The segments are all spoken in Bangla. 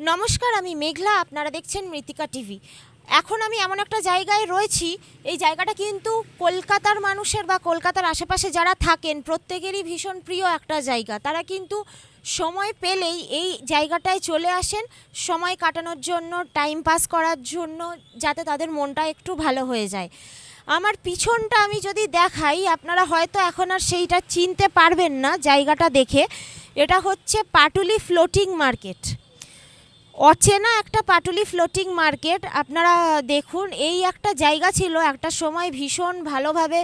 নমস্কার, আমি মেঘলা। আপনারা দেখছেন মৃত্তিকা টিভি। এখন আমি এমন একটা জায়গায় রয়েছি, এই জায়গাটা কিন্তু কলকাতার মানুষের বা কলকাতার আশেপাশে যারা থাকেন প্রত্যেকেরই ভীষণ প্রিয় একটা জায়গা। তারা কিন্তু সময় পেলেই এই জায়গাটায় চলে আসেন সময় কাটানোর জন্য, টাইম পাস করার জন্য, যাতে তাদের মনটা একটু ভালো হয়ে যায়। আমার পিছনটা আমি যদি দেখাই, আপনারা হয়তো এখন আর সেইটা চিনতে পারবেন না জায়গাটা দেখে। এটা হচ্ছে পাটুলি ফ্লোটিং মার্কেট। অচেনা একটা পাটুলি ফ্লোটিং মার্কেট। আপনারা দেখুন, এই একটা জায়গা ছিল একটা সময়, ভীষণ ভালোভাবে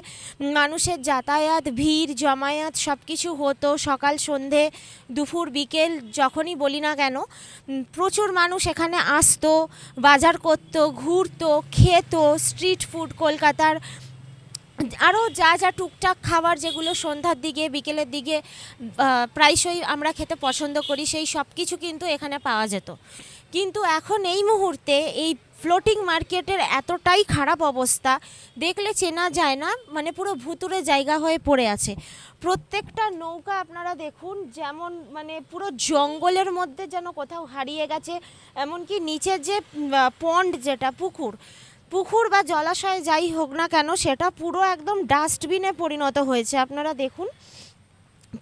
মানুষের যাতায়াত, ভিড় জমায়েত সব কিছু হতো। সকাল সন্ধে দুপুর বিকেল যখনই বলি না কেন, প্রচুর মানুষ এখানে আসতো, বাজার করতো, ঘুরতো, খেত, স্ট্রিট ফুড কলকাতার আরও যা যা টুকটাক খাবার যেগুলো সন্ধ্যার দিকে বিকেলের দিকে প্রায়শই আমরা খেতে পছন্দ করি, সেই সব কিছু কিন্তু এখানে পাওয়া যেত। কিন্তু এখন এই মুহূর্তে এই ফ্লোটিং মার্কেটের এতটাই খারাপ অবস্থা, দেখলে চেনা যায় না, মানে পুরো ভুতুড়ে জায়গা হয়ে পড়ে আছে। প্রত্যেকটা নৌকা আপনারা দেখুন, যেমন মানে পুরো জঙ্গলের মধ্যে যেন কোথাও হারিয়ে গেছে। এমনকি নিচের যে পন্ড, যেটা পুকুর পুকুর বা জলাশয় যাই হোক না কেন, সেটা পুরো একদম ডাস্টবিনে পরিণত হয়েছে। আপনারা দেখুন,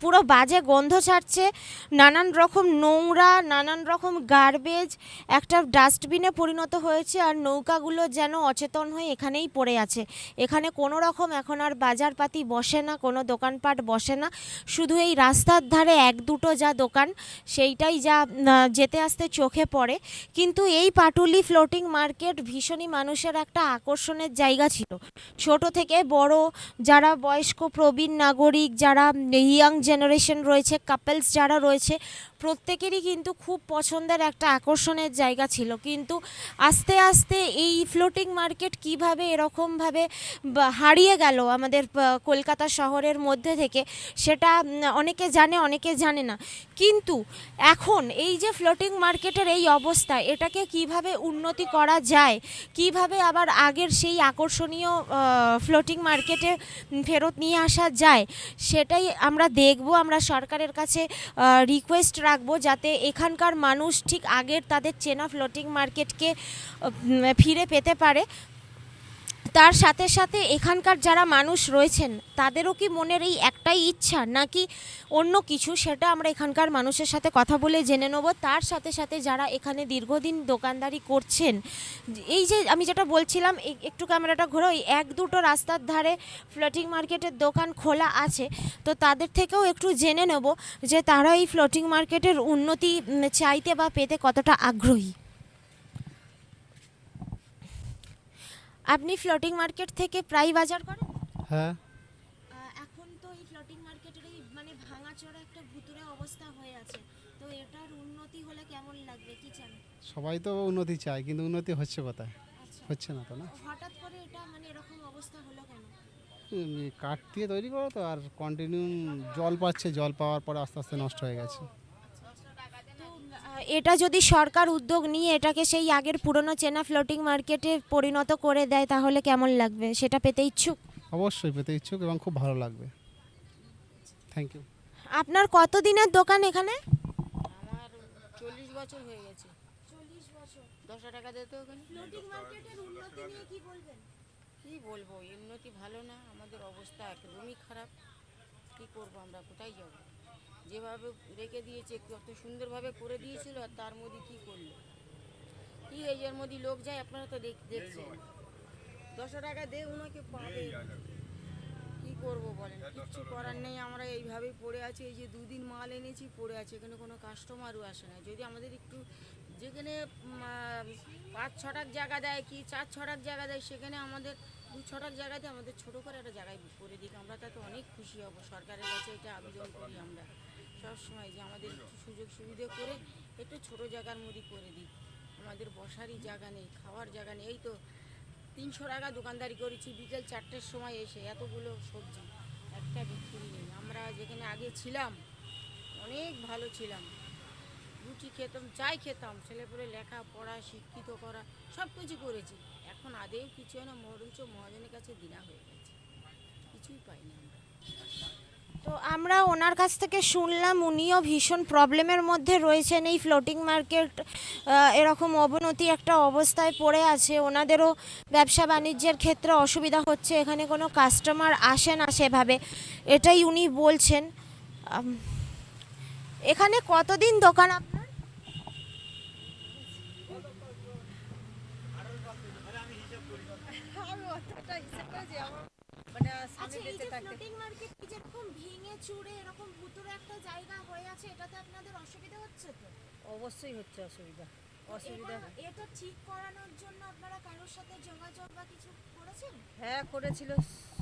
পুরো বাজে গন্ধ ছাড়ছে, নানান রকম নোংরা, নানান রকম গার্বেজ একটা ডাস্টবিনে পরিণত হয়েছে। আর নৌকাগুলো যেন অচেতন হয়ে এখানেই পড়ে আছে। এখানে কোনো রকম এখন আর বাজারপাতি বসে না, কোনো দোকানপাট বসে না। শুধু এই রাস্তার ধারে এক দুটো যা দোকান, সেইটাই যা যেতে আসতে চোখে পড়ে। কিন্তু এই পাটুলি ফ্লোটিং মার্কেট ভীষণই মানুষের একটা আকর্ষণের জায়গা ছিল। ছোট থেকে বড়, যারা বয়স্ক প্রবীণ নাগরিক, যারা ইয়াং জেনারেশন রয়েছে, কাপলস যারা রয়েছে, প্রত্যেকেরই কিন্তু খুব পছন্দের একটা আকর্ষণের জায়গা ছিল। কিন্তু আস্তে আস্তে এই ফ্লোটিং মার্কেট কিভাবে এরকমভাবে হারিয়ে গেল আমাদের কলকাতা শহরের মধ্যে থেকে, সেটা অনেকে জানে, অনেকে জানে না। কিন্তু এখন এই যে ফ্লোটিং মার্কেটের এই অবস্থা, এটাকে কিভাবে উন্নতি করা যায়, কিভাবে আবার আগের সেই আকর্ষণীয় ফ্লোটিং মার্কেটে ফেরত নিয়ে আসা যায়, সেটাই আমরা দেখব। আমরা সরকারের কাছে রিকোয়েস্ট রাখবো যাতে এখানকার মানুষ ঠিক আগের তাদের চেনা ফ্লোটিং মার্কেটকে ফিরে পেতে পারে। তার সাথে সাথে এখানকার যারা মানুষ রয়েছেন তাদেরও কি মনের এই একটাই ইচ্ছা নাকি অন্য কিছু, সেটা আমরা এখানকার মানুষের সাথে কথা বলে জেনে নেব। তার সাথে সাথে যারা এখানে দীর্ঘদিন দোকানদারি করছেন, এই যে আমি যেটা বলছিলাম, একটু ক্যামেরাটা ঘোরো, এই এক দুটো রাস্তার ধারে ফ্লোটিং মার্কেটের দোকান খোলা আছে, তো তাদের থেকেও একটু জেনে নেব যে তারা এই ফ্লোটিং মার্কেটের উন্নতি চাইতে বা পেতে কতটা আগ্রহী। আপনি ফ্লোটিং মার্কেট থেকে প্রায় বাজার করেন? হ্যাঁ। এখন তো এই ফ্লোটিং মার্কেটের এই মানে ভাঙাচোরা একটা ভুতুড়ে অবস্থা হয়ে আছে, তো এটার উন্নতি হলে কেমন লাগবে, কি চান? সবাই তো উন্নতি চায়, কিন্তু উন্নতি হচ্ছে কোথায়? আচ্ছা, হচ্ছে না তো, না। হঠাৎ করে এটা মানে এরকম অবস্থা হলো কেন? এমনি কাঠ দিয়ে তৈরি করো তো, আর কন্টিনিউ জল পাচ্ছে, জল পাওয়ার পরে আস্তে আস্তে নষ্ট হয়ে গেছে। তো এটা যদি সরকার উদ্যোগ নিয়ে এটাকে সেই আগের পুরনো চেনা ফ্লোটিং মার্কেটে পরিণত করে দেয়, তাহলে কেমন লাগবে? সেটা পেতে ইচ্ছুক? অবশ্যই পেতে ইচ্ছুক এবং খুব ভালো লাগবে। Thank you. আপনার কত দিনের দোকান এখানে? আমার 40 বছর হয়ে গেছে। 40 বছর। 10 টাকা দিত ওখানে। ফ্লোটিং মার্কেটের উন্নতি নিয়ে কি বলবেন? কি বলবো, উন্নতি ভালো না, আমাদের অবস্থা একদমই খারাপ। কি করব, আমরা কোথায় যাব? যেভাবে রেখে দিয়েছে, কত সুন্দরভাবে করে দিয়েছিল, আর তার মধ্যে কি করলো? কি এই এর মধ্যে লোক যায়, আপনারা তো দেখছেন। 10 টাকা দিয়ে ওনাকে পাবে, কি করব বলেন? কিচ্ছু করার নেই, আমরা এইভাবেই পড়ে আছি। এই যে দুদিন মাল এনেছি পড়ে আছে, এখানে কোনো কাস্টমারও আসে না। যদি আমাদের একটু, যেখানে 5-6টাক জায়গা দেয় কি 4-6টাক জায়গা দেয়, সেখানে আমাদের 2-6টাক জায়গাতে আমাদের ছোটো করে একটা জায়গায় করে দিক, আমরা তাতে অনেক খুশি হব। সরকারের কাছে এটা আবেদন করি আমরা সবসময়, যে আমাদের একটু সুযোগ সুবিধে করে একটু ছোটো জায়গার মধ্যে করে দিক। আমাদের বসারই জায়গা নেই, খাওয়ার জায়গা নেই। এই তো 300 টাকা দোকানদারি করেছি, বিকেল 4টের সময় এসে এতগুলো সবজি একটা বিক্রি নেই। আমরা যেখানে আগে ছিলাম অনেক ভালো ছিলাম, রুটি খেতাম, চাই খেতাম, ছেলেপুলে লেখাপড়া শিক্ষিত করা সব কিছু করেছি। এখন আদেও কিছু না, মরঞ্চ মহাজনের কাছে দিনা হয়ে গেছে, কিছুই পাইনি আমরা। তো আমরা ওনার কাছ থেকে শুনলাম উনিও ভীষণ প্রবলেমের মধ্যে রয়েছেন। এই ফ্লোটিং মার্কেট এরকম অবনতি একটা অবস্থায় পড়ে আছে, ওনাদেরও ব্যবসা বাণিজ্যের ক্ষেত্রে অসুবিধা হচ্ছে, এখানে কোনো কাস্টমার আসে না সেভাবে, এটাই উনি বলছেন। আম, এখানে কতদিন দোকান আপনার? আচ্ছা, এই যে ফ্লোটিং মার্কেট যেরকম ভেঙে চুরে এরকম ভুতুড়ে একটা জায়গা হয়ে আছে, এটাতে আপনাদের অসুবিধা হচ্ছে তো? অবশ্যই হচ্ছে অসুবিধা। এটা ঠিক করানোর জন্য আপনারা কারোর সাথে যোগাযোগ বা কিছু করেছেন? হ্যাঁ করেছিল,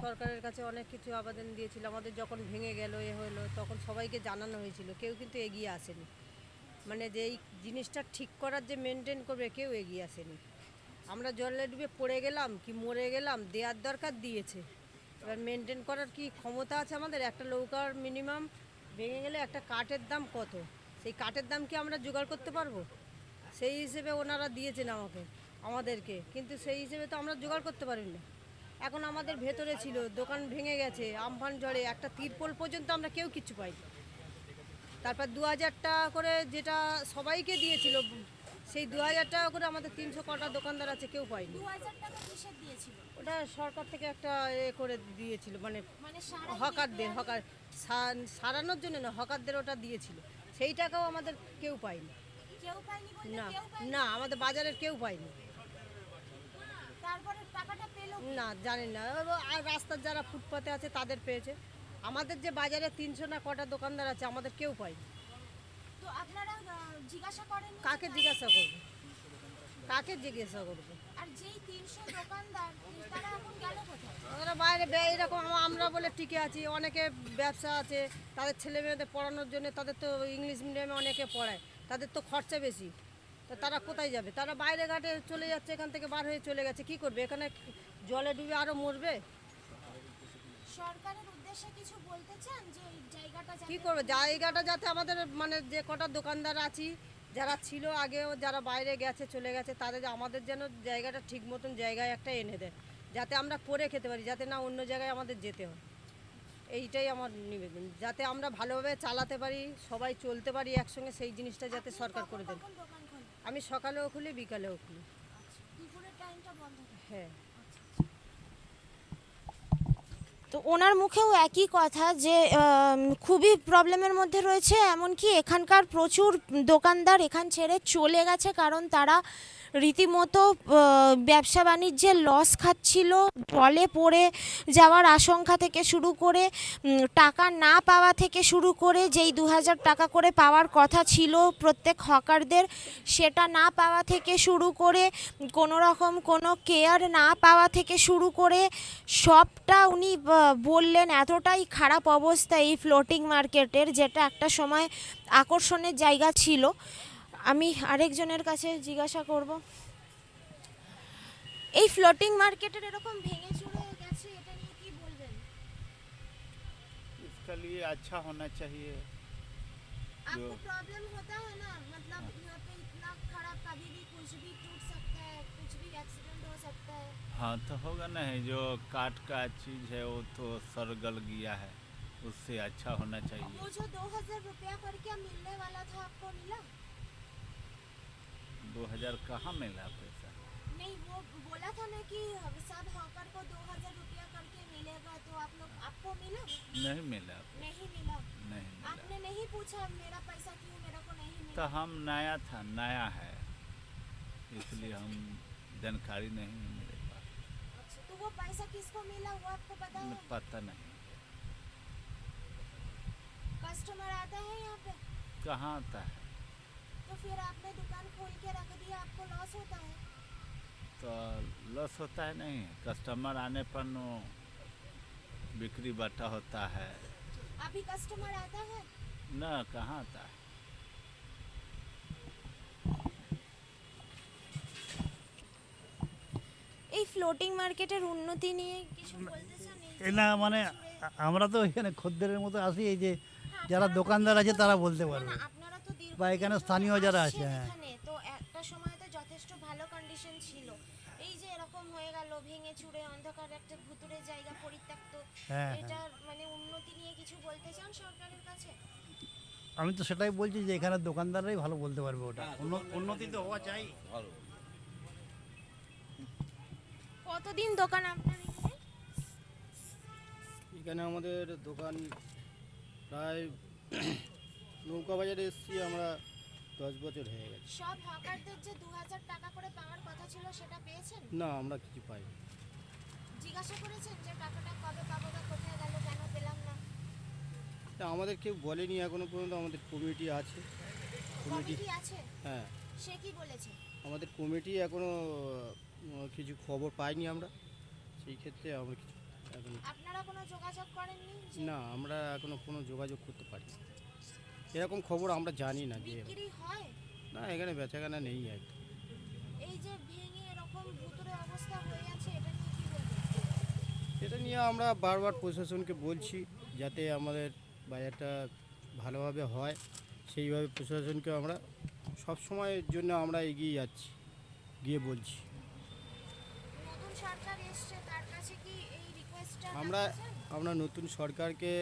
সরকারের কাছে অনেক কিছু আবেদন দিয়েছিল। আমাদের যখন ভেঙে গেল হলো তখন সবাইকে জানানো হয়েছিল, কেউ কিন্তু এগিয়ে আসেনি। মানে যে এই জিনিসটা ঠিক করার যে মেনটেন করবে কেউ এগিয়ে আসেনি। আমরা জলে ডুবে পড়ে গেলাম কি মরে গেলাম, দেওয়ার দরকার দিয়েছে, এবার মেনটেন করার কি ক্ষমতা আছে আমাদের? একটা নৌকার মিনিমাম ভেঙে গেলে একটা কাঠের দাম কত, সেই কাঠের দাম কি আমরা জোগাড় করতে পারবো? সেই হিসেবে ওনারা দিয়েছেন আমাদেরকে, কিন্তু সেই হিসেবে তো আমরা জোগাড় করতে পারি না। এখন আমাদের ভেতরে ছিল, দোকান ভেঙে গেছে, আমফান ঝড়ে একটা তিরপল পর্যন্ত আমরা কেউ কিছু পাইনি। তারপর 2000 টাকা করে যেটা সবাইকে দিয়েছিল, সেই 2000 টাকা করে আমাদের 300 কটা দোকানদার আছে, কেউ পাইনি। 2000 টাকা কিসের দিয়েছিল? ওটা সরকার থেকে একটা করে দিয়েছিল, মানে মানে সারা হকারদের, সারানোর জন্য না, হকারদের ওটা দিয়েছিল। সেই টাকাও আমাদের কেউ পায়নি। কেউ পায়নি বলতে না কেউ পায়নি? না, আমাদের বাজারের কেউ পায়নি। তারপরে টাকাটা পেলো কে? না জানি না, আর রাস্তার যারা ফুটপাতে আছে তাদের পেয়েছে। আমাদের যে বাজারে 300 না কটা দোকানদার আছে, আমাদের কেউ পায়নি। তো আপনারা জিজ্ঞাসা করেন? কাকে জিজ্ঞাসা করবো? কাকে জিজ্ঞাসা করবো? আর যেই 300 দোকানদার তারা এখন গেল কোথায়? ওরা বাইরে এরকম আমরা বলে টিকে আছি। অনেকে ব্যবসা আছে, তাদের ছেলে মেয়েদের পড়ানোর জন্য, তাদের তো ইংলিশ মিডিয়ামে অনেকে পড়ায়, তাদের তো খরচা বেশি। তো তারা কোথায় যাবে? তারা বাইরে ঘাটে চলে যাচ্ছে, এখান থেকে বার হয়ে চলে গেছে। কি করবে? এখানে জলে ডুবে আরও মরবে। সরকারের উদ্দেশ্যে কিছু বলতে চান যে এই জায়গাটা কি করবে? জায়গাটা যাতে আমাদের, মানে যে কটা দোকানদার আছি, যারা ছিল আগেও, যারা বাইরে গেছে চলে গেছে, তাদের আমাদের যেন জায়গাটা ঠিক মতন জায়গায় একটা এনে দেয়, যাতে আমরা করে খেতে পারি, যাতে না অন্য জায়গায় আমাদের যেতে হয়। এইটাই আমার নিবেদন, যাতে আমরা ভালোভাবে চালাতে পারি, সবাই চলতে পারি একসঙ্গে, সেই জিনিসটা যাতে সরকার করে দেন। কখন দোকান খোলে? আমি সকালেও খুলি, বিকালেও খুলি। দুপুরের টাইমটা বন্ধ থাকে? হ্যাঁ। তো ওনার মুখেও একই কথা যে খুবই প্রবলেমের মধ্যে রয়েছে, এমনকি এখানকার প্রচুর দোকানদার এখান ছেড়ে চলে গেছে, কারণ তারা রীতিমতো ব্যবসা বাণিজ্যের লস খাচ্ছিল। জলে পড়ে যাওয়ার আশঙ্কা থেকে শুরু করে টাকা না পাওয়া থেকে শুরু করে, যেই 2000 টাকা করে পাওয়ার কথা ছিল প্রত্যেক হকারদের, সেটা না পাওয়া থেকে শুরু করে, কোনো রকম কোনো কেয়ার না পাওয়া থেকে শুরু করে, সবটা উনি বললেন। এতটাই খারাপ অবস্থা এই ফ্লোটিং মার্কেটের, যেটা একটা সময় আকর্ষণের জায়গা ছিল। আমি আরেকজনের কাছে জিজ্ঞাসা করব, এই ফ্লোটিং মার্কেটের এরকম ভেঙে চুরে গেছে, এটা নিয়ে কি বলবেন? इसका लिए अच्छा होना चाहिए। आपको प्रॉब्लम होता है ना, मतलब यहाँ पे इतना खराब, कभी भी कुछ भी टूट सकता है, कुछ भी एक्सीडेंट हो सकता है। हाँ तो होगा नहीं, जो काट का चीज़ है वो तो सर गल गया है, उससे अच्छा होना चाहिए। वो जो 2000 रुपया करके मिलने वाला था, आपको मिला? 2000 कहाँ मिला पैसा? नहीं, वो बोला था ना कि सब हॉकर को 2000 रुपया करके मिलेगा, तो आपको मिला? नहीं मिला। नहीं मिला। नहीं मिला। आपने नहीं पूछा मेरा पैसा क्यों मेरे को नहीं मिला? तो हम नया था, नया है, इसलिए हम जानकारी नहीं है मेरे पास। अच्छा, तो वो पैसा किसको मिला वो आपको पता है? पता नहीं कस्टमर आता है यहाँ पे, कहाँ आता है। तो फिर आपने दुकान खोल के रख दिया, आपको लॉस होता है? तो लॉस होता है नहीं, कस्टमर आने पर नो बिक्री बटा होता है। अभी कस्टमर आता है? न कहाँ आता है। এই ফ্লোটিং মার্কেটের উন্নতি নিয়ে কিছু বলতে চান? এই না মানে আমরা তো এখানে খদ্দেরের মতো আসি, এই যে যারা দোকানদার আছে তারা বলতে পারবে, আপনারা তো দীর্ঘ বা এখানে স্থানীয় যারা আছে, হ্যাঁ। এখানে তো একটা সময় তো যথেষ্ট ভালো কন্ডিশন ছিল, এই যে এরকম এরকম হয়ে গেল, ভেঙে চুরে অন্ধকার একটা ভুতুরে জায়গা পরিত্যক্ত, হ্যাঁ, এটার মানে উন্নতি নিয়ে কিছু বলতে চান সরকারের কাছে? আমি তো সেটাই বলছি যে এখানে দোকানদাররাই ভালো বলতে পারবে ওটা। উন্নতি তো হওয়া চাই। কতদিন দোকান আপনার এখানে? এখানে আমাদের দোকান প্রায় নৌকা বাজারে এসেছি আমরা 10 বছর হয়ে গেছে। সব হকারদের যে 2000 টাকা করে পাওয়ার কথা ছিল সেটা পেয়েছেন? না, আমরা কিছু পাই না। জিজ্ঞাসা করেছেন যে টাকাটা কবে পাবো বা কোথায় গেল, কেন পেলাম না? তা আমাদের কেউ বলেনি এখনো পর্যন্ত। আমাদের কমিটি আছে, কমিটি, কমিটি আছে, হ্যাঁ সে কি বলেছে? আমাদের কমিটি এখনো কিছু খবর পাইনি আমরা। সেই ক্ষেত্রে আমরা কিছু এখন আপনারা কোনো যোগাযোগ করেননি যে না, আমরা এখনো কোনো যোগাযোগ করতে পারি না। এরকম খবর আমরা জানি না যে বিক্রি হয়? না, এখানে বেচাকেনা নেই একদম। এই যে ভেঙে এরকম ভুতুরে অবস্থা হয়ে আছে, এটা নিয়ে কি বলবেন? এটা নিয়ে আমরা বারবার প্রশাসনকে বলছি যাতে আমাদের বাজারটা ভালোভাবে হয়, সেইভাবে প্রশাসনকে আমরা সব সময়ের জন্য আমরা এগিয়ে যাচ্ছি, গিয়ে বলছি। নতুন সরকার এসছে, তার কাছে কি এই রিকোয়েস্টটা আমরা নতুন সরকারকে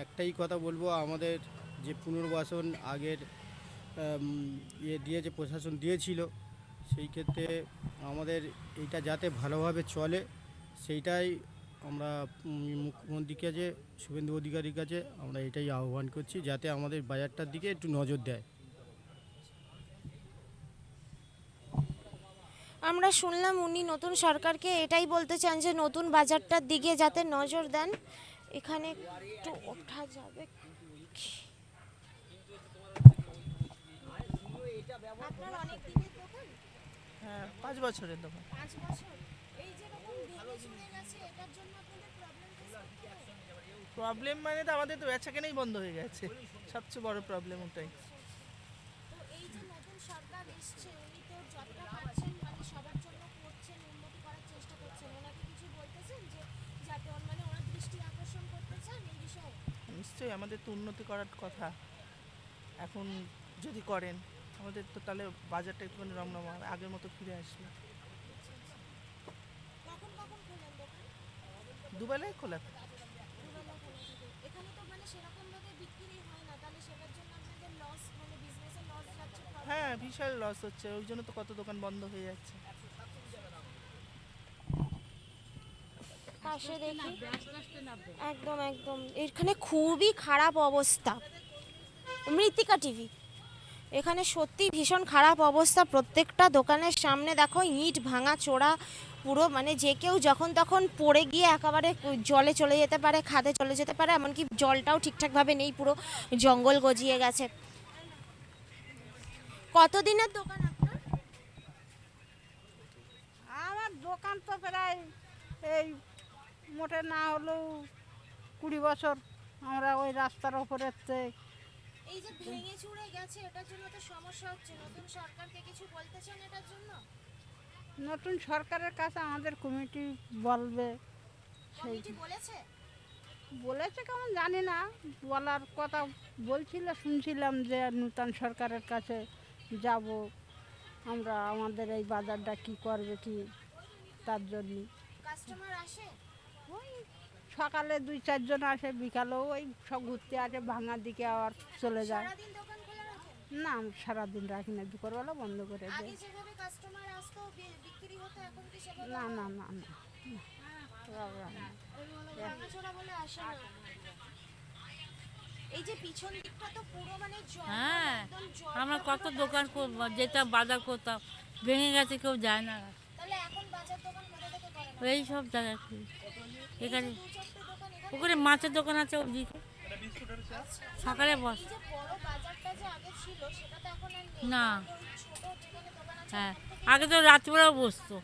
একটাই কথা বলবো, আমাদের যে পুনর্বাসন আগের দিয়েছে, প্রশাসন দিয়েছিল, সেই ক্ষেত্রে আমাদের এটা যাতে ভালোভাবে চলে সেইটাই আমরা মুখ্যমন্ত্রীর কাছে, শুভেন্দু অধিকারীর কাছে আমরা এটাই আহ্বান করছি, যাতে আমাদের বাজারটার দিকে একটু নজর দেয়। আমরা শুনলাম উনি নতুন সরকারকে এটাই বলতে চান যে নতুন বাজারটার দিকে যাতে নজর দেন। এখানে একটু ওঠা যাবে? আপনার অনেক দিনের দোকান? হ্যাঁ 5 বছরের দোকান। 5 বছর। এই যে রকম ভেঙে চুরে গেছে, এটার জন্য আপনাদের প্রবলেম ফেস করতে হয়? প্রবলেম মানে তো আমাদের তো বেচাকেনাই বন্ধ হয়ে গেছে, সবচেয়ে বড় প্রবলেম ওটাই। তো এই যে নতুন সরকার এসছে, উনি তো যতটা পারছেন মানে সবার জন্য করছেন, উন্নতি করার চেষ্টা করছেন। ওনাকে কিছু বলতেছেন যে যাতে মানে ওনার দৃষ্টি আকর্ষণ করতে চান এই বিষয়ে? নিশ্চয়ই আমাদের তো উন্নতি করার কথা, এখন যদি করেন আমাদের তো তাহলে বাজারটা একটুখানি রমরমা হবে, আগের মতো ফিরে আসবে। কখন কখন খোলেন দোকান? দুবেলায় খোলা থাকে। দুবেলা খোলা থাকে। এখানে তো মানে সেরকম ভাবে বিক্রি হয় না, তাহলে সেটার জন্য আপনাদের লস, মানে বিজনেসে লস যাচ্ছে, problem হ্যাঁ বিশাল লস হচ্ছে, ওই জন্য তো কত দোকান বন্ধ হয়ে যাচ্ছে। পাশে দেখি, একদম একদম এখানে খুবই খারাপ অবস্থা। মৃত্তিকা টিভি, এখানে সত্যি ভীষণ খারাপ অবস্থা। প্রত্যেকটা দোকানের সামনে দেখো ইট ভাঙা চোরা, পুরো মানে যে কেউ যখন তখন পড়ে গিয়ে একেবারে জলে চলে যেতে পারে, খাদে চলে যেতে পারে, এমনকি জলটাও ঠিকঠাকভাবে নেই, পুরো জঙ্গল গজিয়ে গেছে। কতদিনের দোকান আপনার? আমার দোকান তো প্রায় এই মোটে না হলেও 20 বছর। আমরা ওই রাস্তার ওপরে এই যে ভেঙে চুরে গেছে, এটার জন্য তো সমস্যা হচ্ছে, নতুন সরকারকে কিছু বলতে চান এটার জন্য? নতুন সরকারের কাছে আমাদের কমিটি বলবে, কমিটি বলেছে? বলেছে কেমন জানি না, বলার কথা বলছিল, শুনছিলাম যে নতুন সরকারের কাছে যাব আমরা, আমাদের এই বাজারটা কি করবে কি তার জন্য। কাস্টমার আসে? ওই সকালে 2-4 জন আসে, বিকালেও ওই সব ঘুরতে আসে, ভাঙার দিকে আবার চলে যায়। সারাদিন দোকান খোলা রাখেন? না, আমি সারাদিন রাখি না, দুপুরবেলা বন্ধ করে আগে দেয়। যেভাবে কাস্টমার আসতো বিক্রি হতো, এখন কি সেভাবে না হয়? না না না ভাঙাচোরা বলে আসে না। এই যে পিছন দিকটা তো পুরো মানে জল, হ্যাঁ, একদম জল, আমরা পুরো কত দোকান dustbin করবো, হয়ে যেতাম গেছে। বাজার করতাম, ভেঙে গেছে, কেউ যায় না। তাহলে এখন বাজার দোকান কোথা থেকে করেন? এই সব জায়গায় করি। এখানে 2-4টে দোকান এখানে? ওখানে মাছের দোকান আছে ওদিকে, সকালে বস। এই যে বড় বাজারটা যে আগে ছিল সেটা তো এখন আর নেই। না। আগে ওই ছোট যেখানে দোকান আছে হ্যাঁ, ওখান থেকে- আগে তো রাত্রিবেলাও বসতো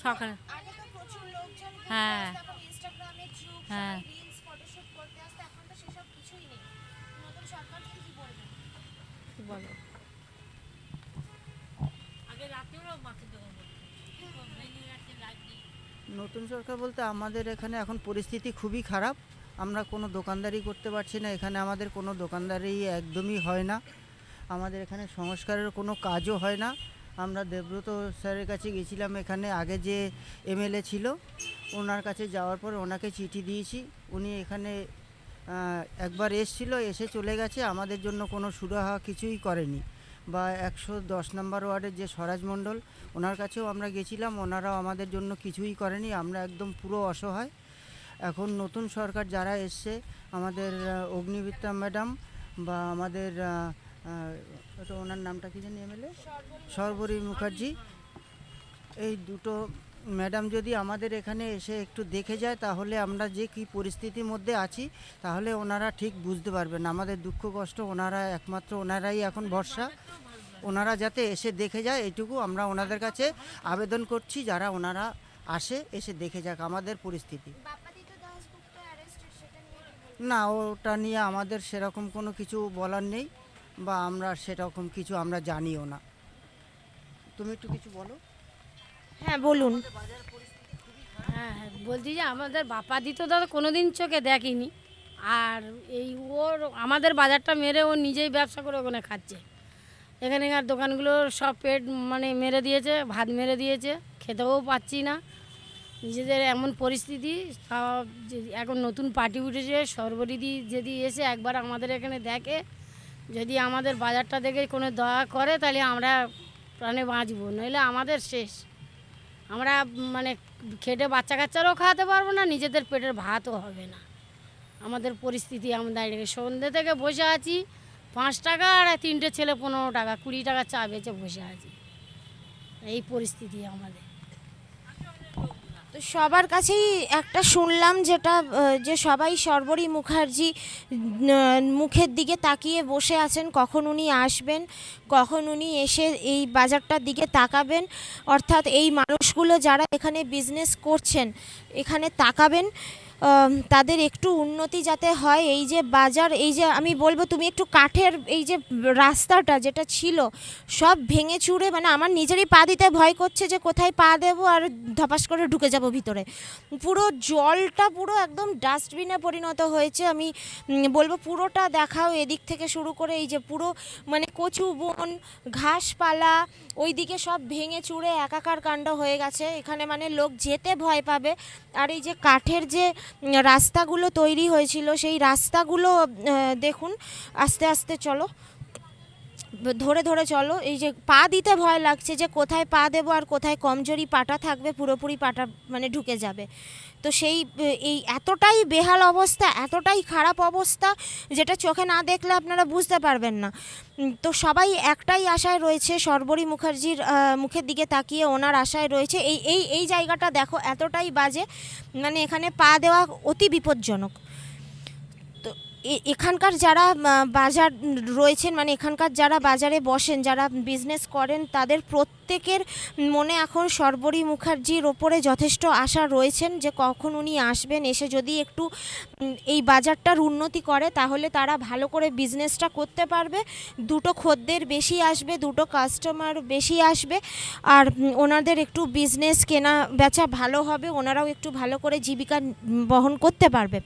সকালে। আগে তো প্রচুর লোকজন ঘুরতে হ্যাঁ। আসতো, এখন ইনস্টাগ্রামের যুগ, হ্যাঁ। সবাই রিলস ফটোশুট করতে আসতো, এখন তো সেসব কিছুই নেই। নতুন সরকারকে কি বলবেন? কি বলো, আগে রাত্রিবেলাও মাছের দোকান বসতো, ভেঙে গেছে, লাইট নেই। নতুন সরকার বলতে আমাদের এখানে এখন পরিস্থিতি খুবই খারাপ, আমরা কোনো দোকানদারি করতে পারছি না, এখানে আমাদের কোনো দোকানদারি একদমই হয় না, আমাদের এখানে সংস্কারের কোনো কাজও হয় না, আমরা দেবব্রত স্যারের কাছে গেছিলাম, এখানে আগে যে এমএলএ ছিল ওনার কাছে যাওয়ার পর ওনাকে চিঠি দিয়েছি। উনি এখানে একবার এসেছিল, এসে চলে গেছে, আমাদের জন্য কোনো সুরাহা কিছুই করেনি। বা 110 নম্বর ওয়ার্ডের যে স্বরাজ মণ্ডল ওনার কাছেও আমরা গেছিলাম, ওনারাও আমাদের জন্য কিছুই করেনি। আমরা একদম পুরো অসহায়। এখন নতুন সরকার যারা এসছে, আমাদের অগ্নিমিত্রা ম্যাডাম বা আমাদের এটা ওনার নামটা কি জানি এমএলএ সর্বরী মুখার্জি, এই দুটো ম্যাডাম যদি আমাদের এখানে এসে একটু দেখে যায় তাহলে আমরা যে কী পরিস্থিতির মধ্যে আছি তাহলে ওনারা ঠিক বুঝতে পারবেন আমাদের দুঃখ কষ্ট। ওনারা একমাত্র ওনারাই এখন ভরসা। ওনারা যাতে এসে দেখে যায় এইটুকু আমরা ওনাদের কাছে আবেদন করছি, যারা ওনারা আসে এসে দেখে যাক আমাদের পরিস্থিতি। না, ওটা নিয়ে আমাদের সেরকম কোনো কিছু বলার নেই বা আমরা সেরকম কিছু আমরা জানিও না। তুমি একটু কিছু বলো। হ্যাঁ বলুন। হ্যাঁ হ্যাঁ, বলছি যে আমাদের বাপাদি তো দাদা কোনো দিন চোখে দেখিনি, আর এই ওর আমাদের বাজারটা মেরে ও নিজেই ব্যবসা করে ওখানে খাচ্ছে। এখানকার দোকানগুলোর সব পেট মানে মেরে দিয়েছে, ভাত মেরে দিয়েছে, খেতেও পাচ্ছি না। নিজেদের এমন পরিস্থিতি, সব এখন নতুন পার্টি উঠেছে, সর্বরিদি যদি এসে একবার আমাদের এখানে দেখে, যদি আমাদের বাজারটা দেখে কোনো দয়া করে তাহলে আমরা প্রাণে বাঁচবো, নইলে আমাদের শেষ। আমরা মানে খেটে বাচ্চা কাচ্চারাও খাওয়াতে পারবো না, নিজেদের পেটের ভাতও হবে না। আমাদের পরিস্থিতি আমরা দাঁড়িয়ে সন্ধ্যে থেকে বসে আছি, 5 টাকা আর 3টে ছেলে 15 টাকা 20 টাকা চা বেচে বসে আছি। এই পরিস্থিতি আমাদের। তো সবার কাছেই একটা শুনলাম যেটা যে সবাই সর্বরী মুখার্জি মুখের দিকে তাকিয়ে বসে আছেন, কখন উনি আসবেন, কখন উনি এসে এই বাজারটার দিকে তাকাবেন, অর্থাৎ এই মানুষগুলো যারা এখানে বিজনেস করছেন এখানে তাকাবেন, তাদের একটু উন্নতি যাতে হয়। এই যে বাজার, এই যে আমি বলবো তুমি একটু কাঠের এই যে রাস্তাটা যেটা ছিল সব ভেঙে চুরে, মানে আমার নিজেরই পা দিতে ভয় করছে যে কোথায় পা দেবো আর ধপাস করে ঢুকে যাব ভিতরে। পুরো জলটা পুরো একদম ডাস্টবিনে পরিণত হয়েছে। আমি বলবো পুরোটা দেখাও, এদিক থেকে শুরু করে এই যে পুরো মানে কচু বন, ঘাসপালা, ওইদিকে সব ভেঙে চুরে একাকার কাণ্ড হয়ে গেছে। এখানে মানে লোক যেতে ভয় পাবে। আর এই যে কাঠের যে রাস্তাগুলো তৈরি হয়েছিল সেই রাস্তাগুলো দেখুন, আস্তে আস্তে চলো, ধরে ধরে চলো। এই যে পা দিতে ভয় লাগছে যে কোথায় পা দেবো আর কোথায় কমজোরি পাটা থাকবে, পুরোপুরি পাটা মানে ঢুকে যাবে। তো সেই এই এতটাই বেহাল অবস্থা, এতটাই খারাপ অবস্থা যেটা চোখে না দেখলে আপনারা বুঝতে পারবেন না। তো সবাই একটাই আশায় রয়েছে, সর্বরী মুখার্জির মুখের দিকে তাকিয়ে ওনার আশায় রয়েছে। এই এই এই জায়গাটা দেখো এতটাই বাজে, মানে এখানে পা দেওয়া অতি বিপজ্জনক। তো এখানকার যারা বাজার রয়েছেন, মানে এখানকার যারা বাজারে বসেন, যারা বিজনেস করেন, তাদের প্রত্যেকের মনে এখন সর্বরী মুখার্জির ওপরে যথেষ্ট আশা রয়েছেন যে কখন উনি আসবেন, এসে যদি একটু এই বাজারটার উন্নতি করে তাহলে তারা ভালো করে বিজনেসটা করতে পারবে, দুটো খদ্দের বেশি আসবে, দুটো কাস্টমার বেশি আসবে, আর ওনাদের একটু বিজনেস কেনা বেচা ভালো হবে, ওনারাও একটু ভালো করে জীবিকা বহন করতে পারবে।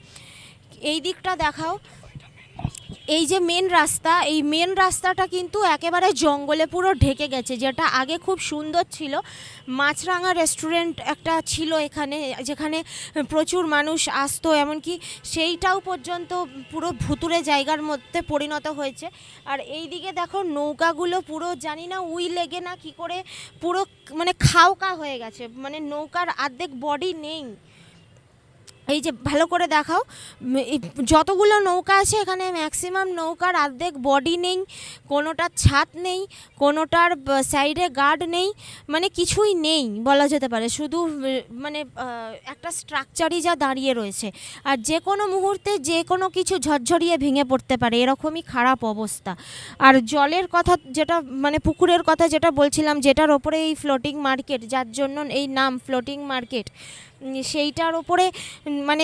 এই দিকটা দেখাও, এই যে মেন রাস্তা, এই মেন রাস্তাটা কিন্তু একেবারে জঙ্গলে পুরো ঢেকে গেছে। যেটা আগে খুব সুন্দর ছিল, মাছরাঙা রেস্টুরেন্ট একটা ছিল এখানে, যেখানে প্রচুর মানুষ আসতো, এমনকি সেইটাও পর্যন্ত পুরো ভুতুরে জায়গার মধ্যে পরিণত হয়েছে। আর এই দিকে দেখো নৌকাগুলো পুরো জানি না উই লেগে না কি করে পুরো মানে খাওকা হয়ে গেছে, মানে নৌকার অর্ধেক বডি নেই। এই যে ভালো করে দেখাও, যতগুলো নৌকা আছে এখানে ম্যাক্সিমাম নৌকার অর্ধেক বডি নেই, কোনোটার ছাদ নেই, কোনোটার সাইডে গার্ড নেই, মানে কিছুই নেই বলা যেতে পারে। শুধু মানে একটা স্ট্রাকচারই যা দাঁড়িয়ে রয়েছে, আর যে কোনো মুহূর্তে যে কোনো কিছু ঝরঝরিয়ে ভেঙে পড়তে পারে, এরকমই খারাপ অবস্থা। আর জলের কথা যেটা মানে পুকুরের কথা যেটা বলছিলাম, যেটার ওপরে এই ফ্লোটিং মার্কেট, যার জন্য এই নাম ফ্লোটিং মার্কেট, সেইটার ওপরে মানে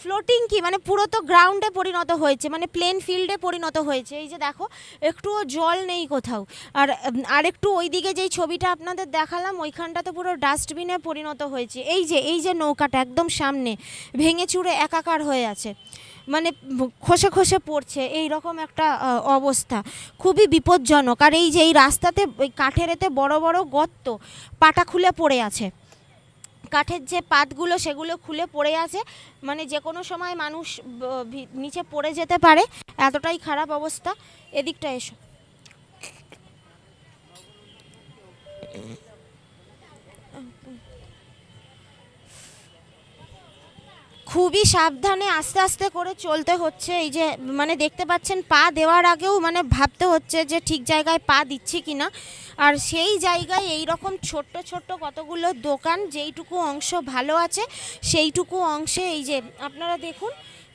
ফ্লোটিং কি মানে পুরো তো গ্রাউন্ডে পরিণত হয়েছে, মানে প্লেন ফিল্ডে পরিণত হয়েছে। এই যে দেখো একটুও জল নেই কোথাও। আর একটু ওই দিকে যেই ছবিটা আপনাদের দেখালাম ওইখানটা তো পুরো ডাস্টবিনে পরিণত হয়েছে। এই যে নৌকাটা একদম সামনে ভেঙে চুরে একাকার হয়ে আছে। মানে খসে খসে পড়ছে, এই রকম একটা অবস্থা, খুবই বিপজ্জনক। আর এই যে এই রাস্তাতে ওই কাঠের এতে বড় বড় গর্ত, পাটা খুলে পড়ে আছে, কাঠের যে পাতগুলো সেগুলো খুলে পড়ে আছে, মানে যে কোনো সময় মানুষ নিচে পড়ে যেতে পারে, এতটাই খারাপ অবস্থা। এদিকটা এসো। খুবই সাবধানে আস্তে আস্তে করে চলতে হচ্ছে। এই যে মানে দেখতে পাচ্ছেন পা দেওয়ার আগেও মানে ভাবতে হচ্ছে যে ঠিক জায়গায় পা দিচ্ছি কিনা। আর সেই জায়গায় এই রকম ছোট্ট ছোট্ট কতগুলো দোকান, যেইটুকু অংশ ভালো আছে সেইটুকু অংশে এই যে আপনারা দেখুন,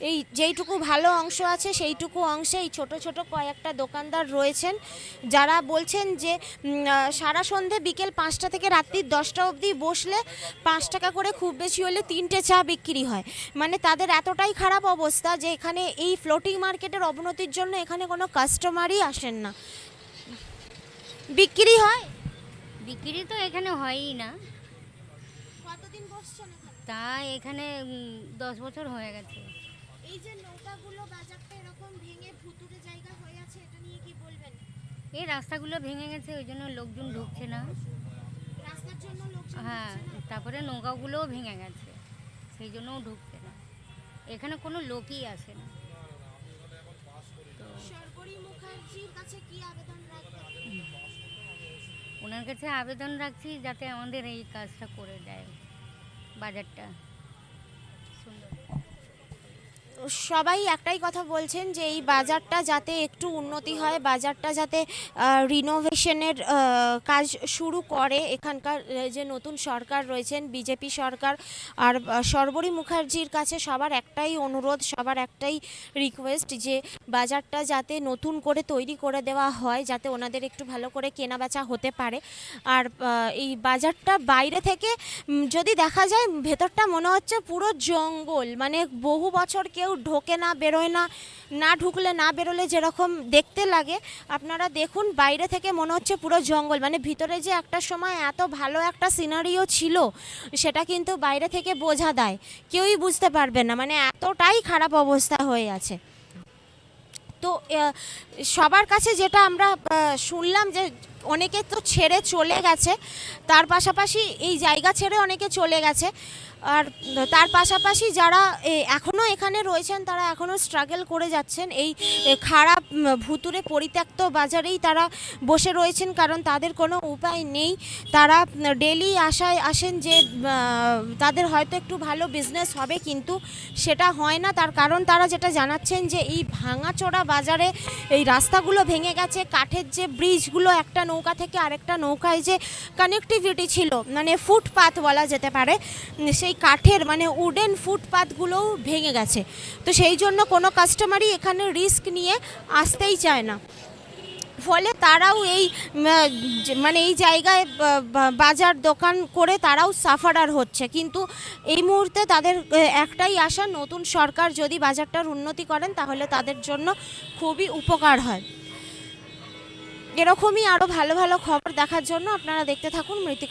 এই যেইটুকু ভালো অংশ আছে সেইটুকু অংশে এই ছোট ছোট কয়েকটা দোকানদার রয়েছেন, যারা বলছেন যে সারা সন্ধে বিকেল 5টা থেকে রাত্রি 10টা অবধি বসলে 5 টাকা করে, খুব বেশি হলে 3টে চা বিক্রি হয়। মানে তাদের এতটাই খারাপ অবস্থা যে এখানে এই ফ্লোটিং মার্কেটের অবনতির জন্য এখানে কোনো কাস্টমারই আসেন না। বিক্রি হয়? বিক্রি তো এখানে হয়ই না। কতদিন বসছেন এখানে? তা এখানে 10 বছর হয়ে গেছে। এই যে নৌকাগুলো বাজারটা এরকম ভেঙে ভুতুড়ে জায়গা হয়ে আছে, এটা নিয়ে কি বলবেন? এই রাস্তাগুলো ভেঙে গেছে, ওই জন্য লোকজন ঢুকছে না। রাস্তার জন্য লোকজন হ্যাঁ, তারপরে নৌকাগুলোও ভেঙে গেছে, সেই জন্যও ঢুকছে না। এখানে কোনো লোকই আসে না। সরকারি মুখার্জির কাছে কি আবেদন রাখবেন? ওনার কাছে আবেদন রাখছি যাতে আমাদের এই কাজটা করে দেয়, বাজারটা সুন্দর। সবাই একটাই কথা বলছেন যে এই বাজারটা যাতে একটু উন্নতি হয়, বাজারটা যাতে রিনোভেশনের কাজ শুরু করে এখানকার যে নতুন সরকার রয়েছেন, বিজেপি সরকার। আর সর্বরী মুখার্জির কাছে সবার একটাই অনুরোধ, সবার একটাই রিকোয়েস্ট যে বাজারটা যাতে নতুন করে তৈরি করে দেওয়া হয়, যাতে ওনাদের একটু ভালো করে কেনাবেচা হতে পারে। আর এই বাজারটা বাইরে থেকে যদি দেখা যায়, ভেতরটা মনে হচ্ছে পুরো জঙ্গল, মানে বহু বছর কেউ ঢোকে না, বেরোয় না, না ঢুকলে না বেরোলে যেরকম দেখতে লাগে, আপনারা দেখুন বাইরে থেকে মনে হচ্ছে পুরো জঙ্গল। মানে ভিতরে যে একটা সময় এত ভালো একটা সিনারিও ছিল সেটা কিন্তু বাইরে থেকে বোঝা দেয়, কেউই বুঝতে পারবে না, মানে এতটাই খারাপ অবস্থা হয়ে আছে। তো সবার কাছে যেটা আমরা শুনলাম যে অনেকে তো ছেড়ে চলে গেছে, তার পাশাপাশি এই জায়গা ছেড়ে অনেকে চলে গেছে। আর তার পাশাপাশি যারা এখনও এখানে রয়েছেন তারা এখনও স্ট্রাগল করে যাচ্ছেন, এই খারাপ ভুতুরে পরিত্যক্ত বাজারেই তারা বসে রয়েছেন, কারণ তাদের কোনো উপায় নেই। তারা ডেলি আশায় আসেন যে তাদের হয়তো একটু ভালো বিজনেস হবে, কিন্তু সেটা হয় না। তার কারণ তারা যেটা জানাচ্ছেন যে এই ভাঙাচোরা বাজারে এই রাস্তাগুলো ভেঙে গেছে, কাঠের যে ব্রিজগুলো একটা নৌকা থেকে আরেকটা নৌকায় যে কানেক্টিভিটি ছিল, মানে ফুটপাথ বলা যেতে পারে, সেই কাঠের মানে উডেন ফুটপাথগুলোও ভেঙে গেছে। তো সেই জন্য কোনো কাস্টমারই এখানে রিস্ক নিয়ে আসতেই চায় না, ফলে তারাও এই মানে এই জায়গায় বাজার দোকান করে তারাও সাফারার হচ্ছে। কিন্তু এই মুহূর্তে তাদের একটাই আশা, নতুন সরকার যদি বাজারটার উন্নতি করেন তাহলে তাদের জন্য খুবই উপকার হয়। এরকমই আরও ভালো ভালো খবর দেখার জন্য আপনারা দেখতে থাকুন মৃত্তিকা।